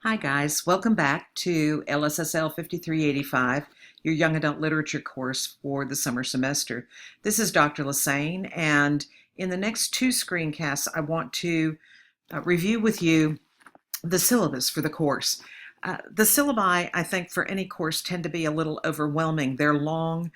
Hi guys, welcome back to LSSL 5385, your Young Adult Literature course for the summer semester. This is Dr. Lassane, and in the next two screencasts, I want to review with you the syllabus for the course. The syllabi, I think, for any course tend to be a little overwhelming. They're long.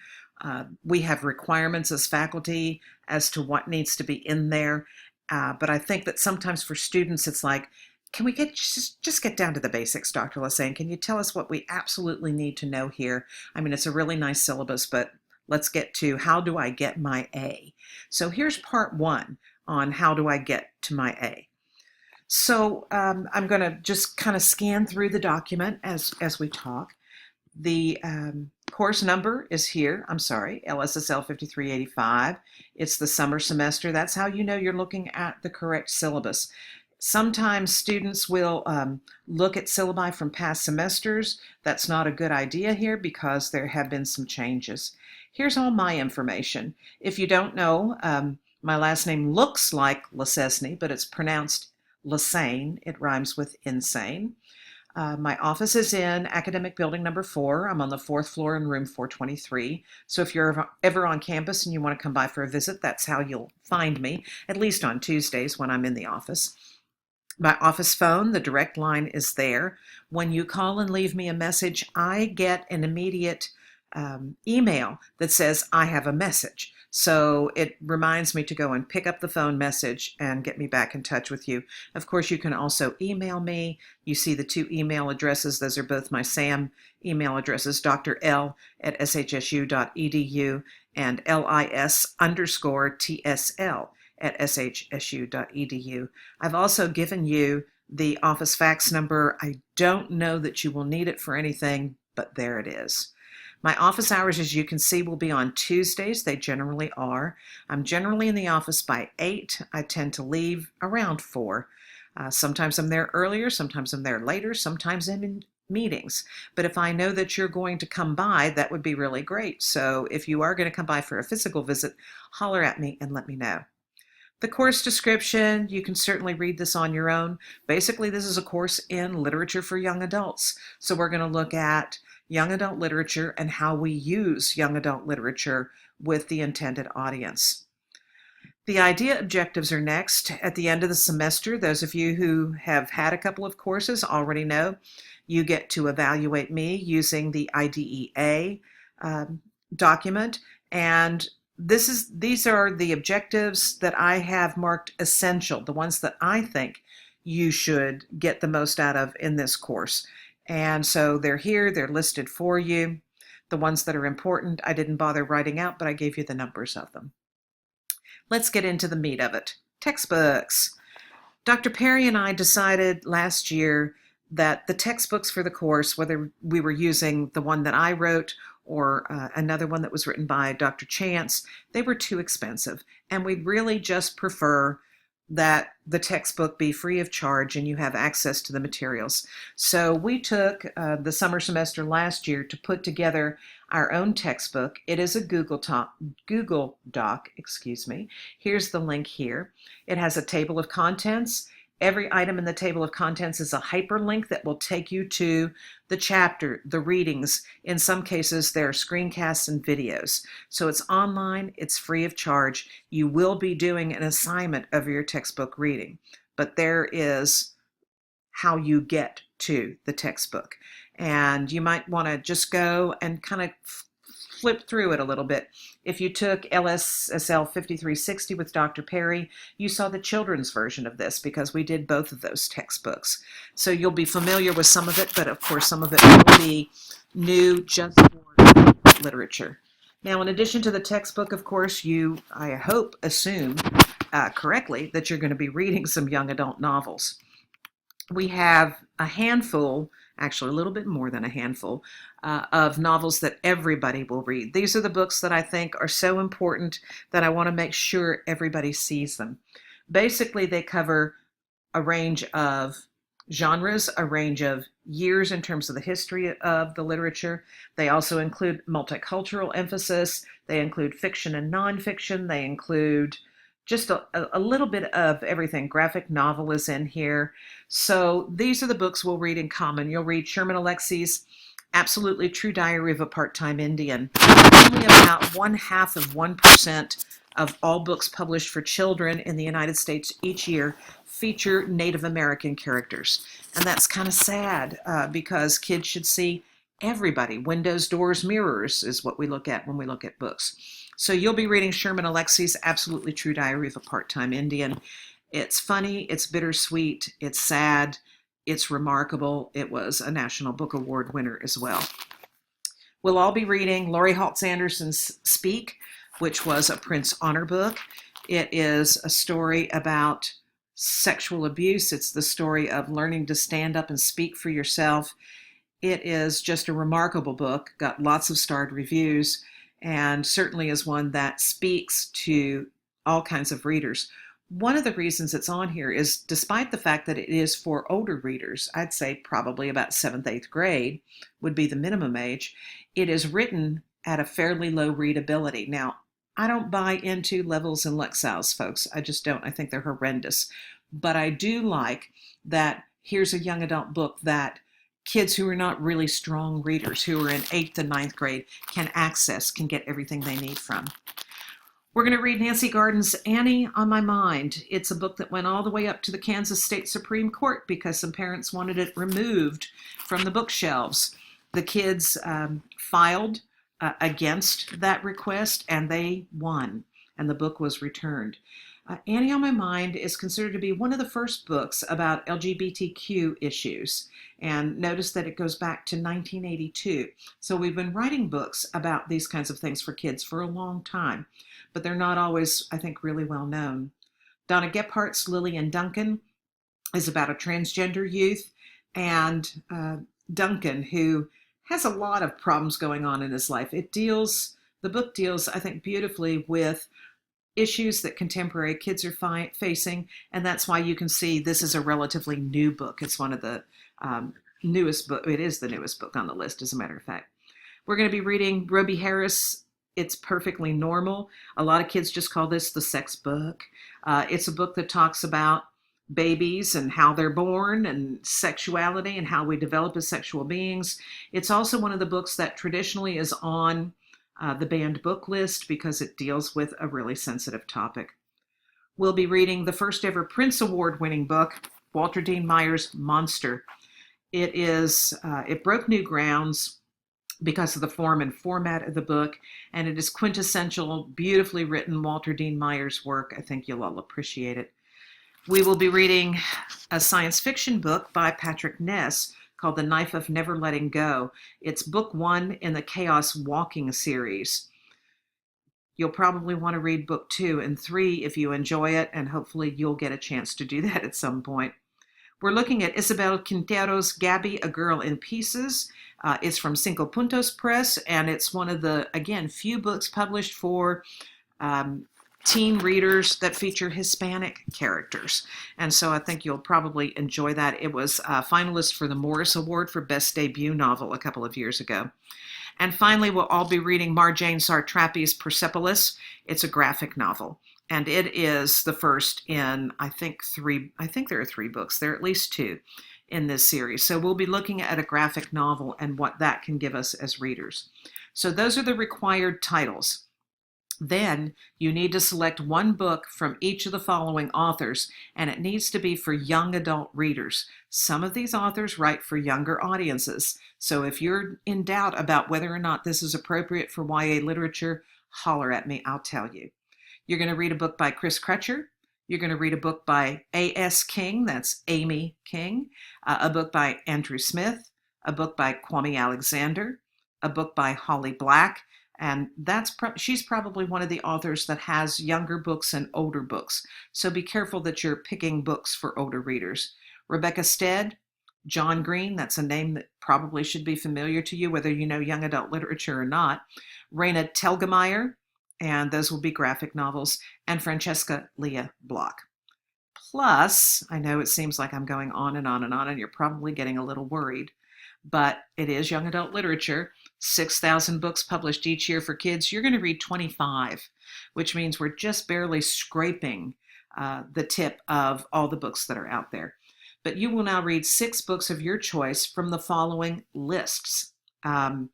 We have requirements as faculty as to what needs to be in there. But I think that sometimes for students, it's like, can we just get down to the basics, Dr. Lassane? Can you tell us what we absolutely need to know here? I mean, it's a really nice syllabus, but let's get to how do I get my A? So here's part one on how do I get to my A. So I'm going to just kind of scan through the document as we talk. The course number is here. I'm sorry, LSSL 5385. It's the summer semester. That's how you know you're looking at the correct syllabus. Sometimes students will look at syllabi from past semesters. That's not a good idea here because there have been some changes. Here's all my information. If you don't know, my last name looks like Lasesny, but it's pronounced Lassane. It rhymes with insane. My office is in academic building number 4. I'm on the 4th floor in room 423. So if you're ever on campus and you want to come by for a visit, that's how you'll find me, at least on Tuesdays when I'm in the office. My office phone, the direct line, is there. When you call and leave me a message, I get an immediate email that says I have a message. So it reminds me to go and pick up the phone message and get me back in touch with you. Of course, you can also email me. You see the two email addresses. Those are both my SAM email addresses, drl@shsu.edu and lis_tsl@shsu.edu. I've also given you the office fax number. I don't know that you will need it for anything, but there it is. My office hours, as you can see, will be on Tuesdays. They generally are. I'm generally in the office by 8. I tend to leave around 4. Sometimes I'm there earlier, sometimes I'm there later, sometimes I'm in meetings. But if I know that you're going to come by, that would be really great. So if you are going to come by for a physical visit, holler at me and let me know. The course description, you can certainly read this on your own. Basically, this is a course in literature for young adults. So we're going to look at young adult literature and how we use young adult literature with the intended audience. The idea objectives are next. At the end of the semester, those of you who have had a couple of courses already know you get to evaluate me using the IDEA document, and these are the objectives that I have marked essential, the ones that I think you should get the most out of in this course. And so they're here, they're listed for you. The ones that are important, I didn't bother writing out, but I gave you the numbers of them. Let's get into the meat of it. Textbooks. Dr. Perry and I decided last year that the textbooks for the course, whether we were using the one that I wrote or another one that was written by Dr. Chance, they were too expensive. And we'd really just prefer that the textbook be free of charge and you have access to the materials. So we took the summer semester last year to put together our own textbook. It is a Google Doc, excuse me. Here's the link here. It has a table of contents. Every item in the table of contents is a hyperlink that will take you to the chapter, the readings. In some cases, there are screencasts and videos. So it's online, it's free of charge. You will be doing an assignment of your textbook reading, but there is how you get to the textbook. And you might want to just go and kind of flip through it a little bit. If you took LSSL 5360 with Dr. Perry, you saw the children's version of this because we did both of those textbooks. So you'll be familiar with some of it, but of course some of it will be new just for literature. Now, in addition to the textbook, of course, you, I hope, assume correctly that you're going to be reading some young adult novels. We have a handful, actually a little bit more than a handful, of novels that everybody will read. These are the books that I think are so important that I want to make sure everybody sees them. Basically, they cover a range of genres, a range of years in terms of the history of the literature. They also include multicultural emphasis. They include fiction and nonfiction. They include just a little bit of everything. Graphic novel is in here. So these are the books we'll read in common. You'll read Sherman Alexie's Absolutely True Diary of a Part-Time Indian. Only about 0.5% of all books published for children in the United States each year feature Native American characters. And that's kind of sad because kids should see everybody. Windows, doors, mirrors is what we look at when we look at books. So you'll be reading Sherman Alexie's Absolutely True Diary of a Part-Time Indian. It's funny, it's bittersweet, it's sad, it's remarkable. It was a National Book Award winner as well. We'll all be reading Laurie Haltz Anderson's Speak, which was a Prince Honor book. It is a story about sexual abuse. It's the story of learning to stand up and speak for yourself. It is just a remarkable book, got lots of starred reviews, and certainly is one that speaks to all kinds of readers. One of the reasons it's on here is, despite the fact that it is for older readers, I'd say probably about 7th, 8th grade would be the minimum age, it is written at a fairly low readability. Now, I don't buy into Levels and Lexou's, folks. I just don't. I think they're horrendous. But I do like that here's a young adult book that kids who are not really strong readers, who are in 8th and 9th grade, can access, can get everything they need from. We're going to read Nancy Garden's Annie on My Mind. It's a book that went all the way up to the Kansas State Supreme Court because some parents wanted it removed from the bookshelves. The kids filed against that request, and they won, and the book was returned. Annie on My Mind is considered to be one of the first books about LGBTQ issues, and notice that it goes back to 1982. So we've been writing books about these kinds of things for kids for a long time, but they're not always, I think, really well known. Donna Gephardt's Lily and Duncan is about a transgender youth, and Duncan, who has a lot of problems going on in his life. The book deals, I think, beautifully with issues that contemporary kids are facing, and that's why you can see this is a relatively new book. It's one of the newest book. It is the newest book on the list, as a matter of fact. We're going to be reading Roby Harris, It's Perfectly Normal. A lot of kids just call this the sex book. It's a book that talks about babies and how they're born and sexuality and how we develop as sexual beings. It's also one of the books that traditionally is on the banned book list because it deals with a really sensitive topic. We'll be reading the first ever Prince Award winning book, Walter Dean Meyer's Monster. It broke new grounds because of the form and format of the book, and it is quintessential, beautifully written Walter Dean Meyer's work. I think you'll all appreciate it. We will be reading a science fiction book by Patrick Ness called The Knife of Never Letting Go. It's book 1 in the Chaos Walking series. You'll probably want to read book 2 and 3 if you enjoy it, and hopefully you'll get a chance to do that at some point. We're looking at Isabel Quintero's Gabby, A Girl in Pieces. It's from Cinco Puntos Press, and it's one of the, again, few books published for teen readers that feature Hispanic characters. And so I think you'll probably enjoy that. It was a finalist for the Morris Award for Best Debut Novel a couple of years ago. And finally, we'll all be reading Marjane Satrapi's Persepolis. It's a graphic novel, and it is the first in, I think there are 3 books. There are at least 2 in this series. So we'll be looking at a graphic novel and what that can give us as readers. So those are the required titles. Then you need to select one book from each of the following authors, and it needs to be for young adult readers. Some of these authors write for younger audiences, so if you're in doubt about whether or not this is appropriate for YA literature, holler at me, I'll tell you. You're going to read a book by Chris Crutcher. You're going to read a book by A.S. King, that's Amy King, a book by Andrew Smith, a book by Kwame Alexander, a book by Holly Black, and she's probably one of the authors that has younger books and older books. So be careful that you're picking books for older readers. Rebecca Stead, John Green, that's a name that probably should be familiar to you, whether you know young adult literature or not. Raina Telgemeier, and those will be graphic novels, and Francesca Leah Block. Plus, I know it seems like I'm going on and on and on, and you're probably getting a little worried, but it is young adult literature. 6,000 books published each year for kids, you're going to read 25, which means we're just barely scraping the tip of all the books that are out there. But you will now read 6 books of your choice from the following lists. The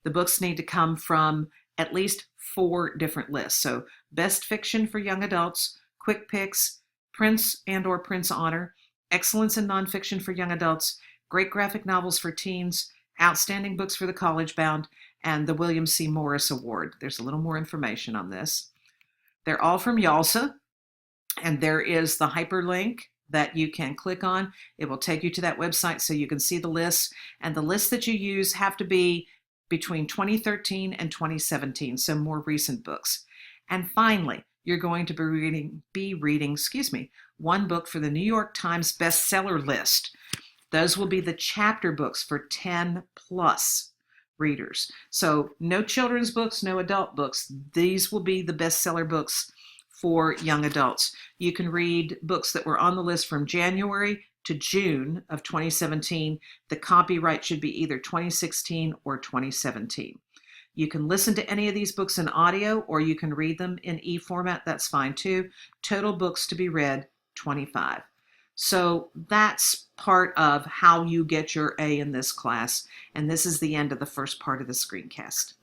books need to come from at least 4 different lists. So best fiction for young adults, quick picks, Prince and/or Prince Honor, excellence in nonfiction for young adults, great graphic novels for teens, outstanding books for the college bound, and the William C. Morris Award. There's a little more information on this. They're all from YALSA, and there is the hyperlink that you can click on. It will take you to that website so you can see the lists, and the lists that you use have to be between 2013 and 2017, so more recent books. And finally, you're going to be reading, one book for the New York Times bestseller list. Those will be the chapter books for 10 plus readers. So no children's books, no adult books. These will be the bestseller books for young adults. You can read books that were on the list from January to June of 2017. The copyright should be either 2016 or 2017. You can listen to any of these books in audio, or you can read them in e-format. That's fine too. Total books to be read, 25. So that's part of how you get your A in this class. And this is the end of the first part of the screencast.